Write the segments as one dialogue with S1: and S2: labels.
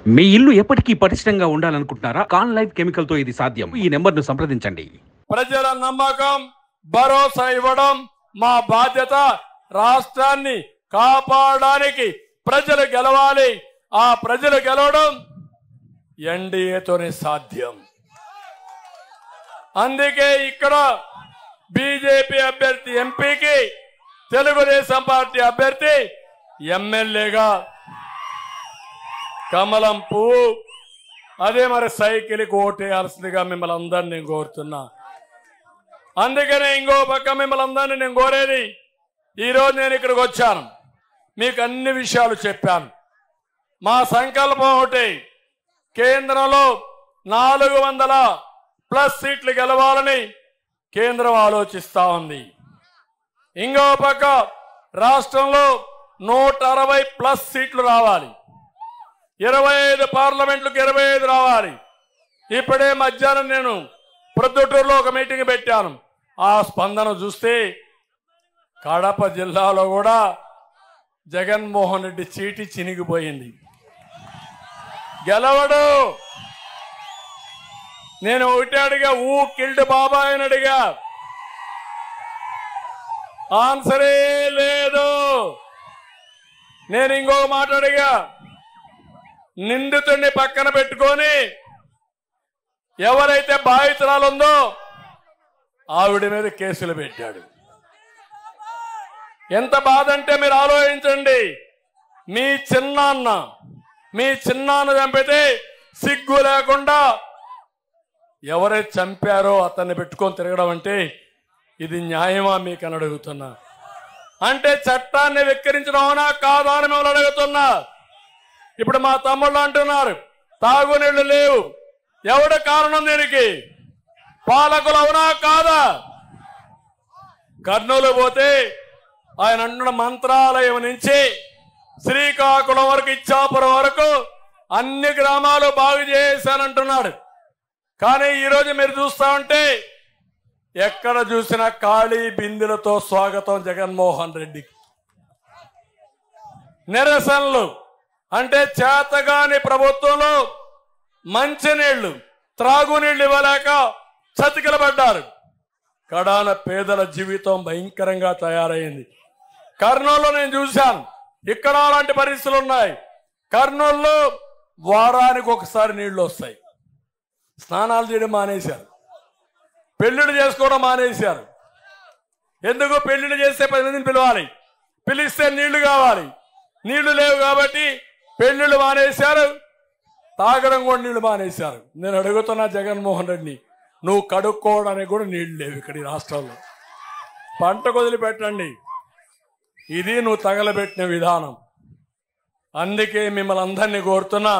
S1: మీ ఇల్లు ఎప్పటికీ పటిష్టంగా ఉండాలనుకుంటున్నారా? కాన్ లైఫ్ కెమికల్ తో ఇది సాధ్యం. ఈ నెంబర్ను సంప్రదించండి.
S2: ప్రజల నమ్మకం, భరోసా ఇవ్వడం మా బాధ్యత. రాష్ట్రాన్ని కాపాడడానికి ప్రజలు గెలవాలి. ఆ ప్రజలు గెలవడం ఎన్డీఏతోనే సాధ్యం. అందుకే ఇక్కడ బీజేపీ అభ్యర్థి ఎంపీకి, తెలుగుదేశం పార్టీ అభ్యర్థి ఎమ్మెల్యేగా కమలం పువ్వు, అదే మరి సైకిల్కి ఓటేయాల్సిందిగా మిమ్మల్ని అందరినీ నేను కోరుతున్నా. అందుకనే ఇంకో పక్క మిమ్మల్ని అందరినీ నేను కోరేది, ఈరోజు నేను ఇక్కడికి వచ్చాను, మీకు అన్ని విషయాలు చెప్పాను. మా సంకల్పం ఒకటి, కేంద్రంలో 400+ సీట్లు గెలవాలని కేంద్రం ఆలోచిస్తా ఉంది. ఇంకో పక్క రాష్ట్రంలో 160+ సీట్లు రావాలి. 25 పార్లమెంట్లకు 25 రావాలి. ఇప్పుడే మధ్యాహ్నం నేను ప్రొద్దుటూరులో ఒక మీటింగ్ పెట్టాను. ఆ స్పందన చూస్తే కడప జిల్లాలో కూడా జగన్మోహన్ రెడ్డి చీటి చినిగిపోయింది. గెలవడు. నేను ఒకటి అడిగా, కిల్డ్ బాబాయ్ అని అడిగా, ఆన్సరే లేదు. నేను ఇంకొక మాట అడిగా, నిందితుడిని పక్కన పెట్టుకొని ఎవరైతే బాధితురాలు ఉందో ఆవిడ మీద కేసులు పెట్టాడు. ఎంత బాధ అంటే మీరు ఆలోచించండి. మీ చిన్నాన్న చంపితే సిగ్గు లేకుండా ఎవరైతే చంపారో అతన్ని పెట్టుకొని తిరగడం అంటే ఇది న్యాయమా మీకు అని అడుగుతున్నా. అంటే చట్టాన్ని వెక్కిరించడం అవునా కాదా అని మిమ్మల్ని అడుగుతున్నా. ఇప్పుడు మా తమ్ముళ్ళు అంటున్నారు తాగునీళ్లు లేవు. ఎవడు కారణం దీనికి? పాలకులు అవునా కాదా? కర్నూలు పోతే ఆయన అంటున్న మంత్రాలయం నుంచి శ్రీకాకుళం వరకు, ఇచ్చాపురం వరకు అన్ని గ్రామాలు బాగు చేశానంటున్నాడు. కానీ ఈరోజు మీరు చూస్తా ఉంటే ఎక్కడ చూసినా ఖాళీ బిందెలతో స్వాగతం జగన్మోహన్ రెడ్డికి. నిరసనలు అంటే చేతగాని ప్రభుత్వంలో మంచినీళ్లు, త్రాగునీళ్లు ఇవ్వలేక చతికిలబడ్డారు. కడాన పేదల జీవితం భయంకరంగా తయారైంది. కర్నూలులో నేను చూశాను, ఇక్కడ అలాంటి పరిస్థితులు ఉన్నాయి. కర్నూలులో వారానికి ఒకసారి నీళ్లు వస్తాయి. స్నానాలు చేయడం మానేశారు, పెళ్లిళ్ళు చేసుకోవడం మానేశారు. ఎందుకు? పెళ్లిళ్ళు చేస్తే 10 మందిని పిలవాలి, పిలిస్తే నీళ్లు కావాలి. నీళ్లు లేవు కాబట్టి పెళ్లిళ్ళు మానేశారు, తాగడం కూడా నీళ్లు మానేశారు. నేను అడుగుతున్నా జగన్మోహన్ రెడ్డిని, నువ్వు కడుక్కోవడానికి కూడా నీళ్లు లేవు ఇక్కడ ఈ రాష్ట్రంలో. పంట వదిలిపెట్టండి. ఇది నువ్వు తగలబెట్టిన విధానం. అందుకే మిమ్మల్ని అందరినీ కోరుతున్నా,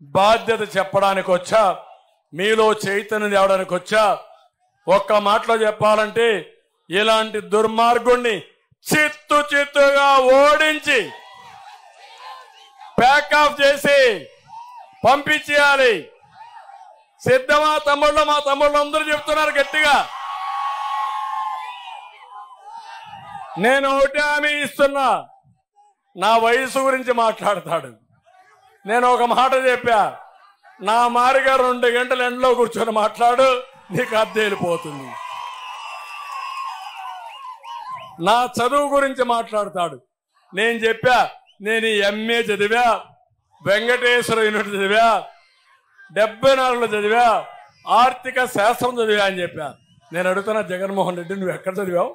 S2: బాధ్యత చెప్పడానికి వచ్చా, మీలో చైతన్యం తేవడానికి వచ్చా. ఒక్క మాటలో చెప్పాలంటే ఇలాంటి దుర్మార్గుణ్ణి చిత్తుగా ఓడించి ప్యాక్ ఆఫ్ చేసి పంపించేయాలి. సిద్ధమా తమ్ముళ్ళు? మా తమ్ముళ్ళు అందరూ చెప్తున్నారు గట్టిగా. నేను ఒకటి హామీ ఇస్తున్నా, నా వయసు గురించి మాట్లాడతాడు. నేను ఒక మాట చెప్పా, నా మారిగా 2 గంటలు ఎండలో కూర్చొని మాట్లాడు, నీకు అద్దె వెళ్ళిపోతుంది. నా చదువు గురించి మాట్లాడతాడు. నేను చెప్పా, నేను MA చదివా, వెంకటేశ్వర యూనివర్సిటీ చదివా, 74లో చదివా, ఆర్థిక శాస్త్రం చదివా అని చెప్పా. నేను అడుగుతున్నా జగన్మోహన్ రెడ్డి, నువ్వు ఎక్కడ చదివావు?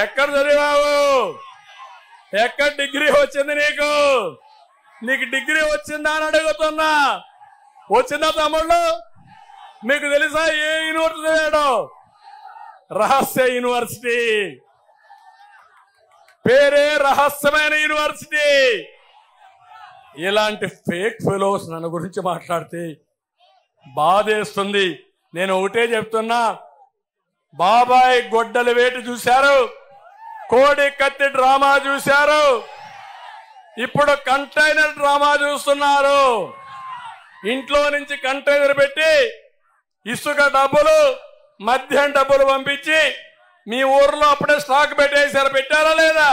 S2: ఎక్కడ చదివావు? ఎక్కడ డిగ్రీ వచ్చింది నీకు? నీకు డిగ్రీ వచ్చిందా అని అడుగుతున్నా. వచ్చిందా తమ్ముళ్ళు? మీకు తెలుసా ఏ యూనివర్సిటీ చదివాడు? రహస్య యూనివర్సిటీ, పేరే రహస్యమైన యూనివర్సిటీ. ఇలాంటి ఫేక్ ఫెలోస్ నన్ను గురించి మాట్లాడితే బాధేస్తుంది. నేను ఒకటే చెప్తున్నా, బాబాయ్ గొడ్డలి వేటు చూశారు, కోడి కత్తి డ్రామా చూశారు, ఇప్పుడు కంటైనర్ డ్రామా చూస్తున్నారు. ఇంట్లో నుంచి కంటైనర్ పెట్టి ఇసుక డబ్బులు, మద్యం డబ్బులు పంపించి మీ ఊర్లో అప్పుడే స్టాక్ పెట్టేశారు. పెట్టారా లేదా?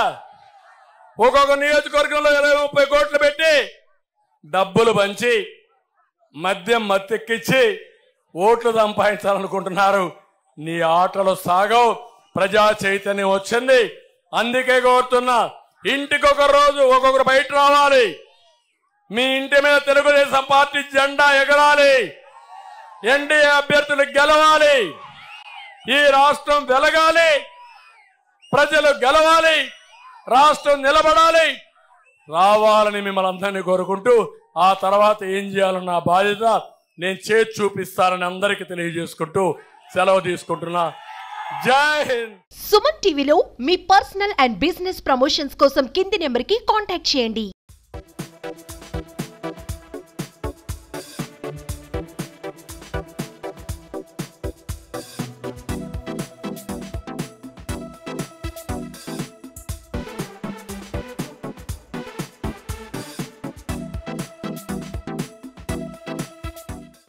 S2: ఒక్కొక్క నియోజకవర్గంలో 20-30 కోట్లు పెట్టి డబ్బులు పంచి మద్యం మత్తెక్కించి ఓట్లు సంపాదించాలనుకుంటున్నారు. నీ ఆటలు సాగవు. ప్రజా చైతన్యం వచ్చింది. అందుకే కోరుతున్నా, ఇంటికి ఒక రోజు ఒక్కొక్కరు బయట రావాలి. మీ ఇంటి మీద తెలుగుదేశం పార్టీ జెండా ఎగరాలి. ఎన్డీఏ అభ్యర్థులు గెలవాలి. ఈ రాష్ట్రం వెలగాలి. ప్రజలు గెలవాలి. రాష్ట్రం నిలబడాలి. రావాలని మిమ్మల్ని అందరినీ కోరుకుంటూ ఆ తర్వాత ఏం చేయాలన్న బాధ్యత నేను చేసి చూపిస్తానని అందరికీ తెలియజేసుకుంటూ సెలవు తీసుకుంటున్నా. జై హింద్.
S3: సుమన్ టీవీలో మీ పర్సనల్ అండ్ బిజినెస్ ప్రమోషన్స్ కోసం కింది నెంబర్కి కాంటాక్ట్ చేయండి.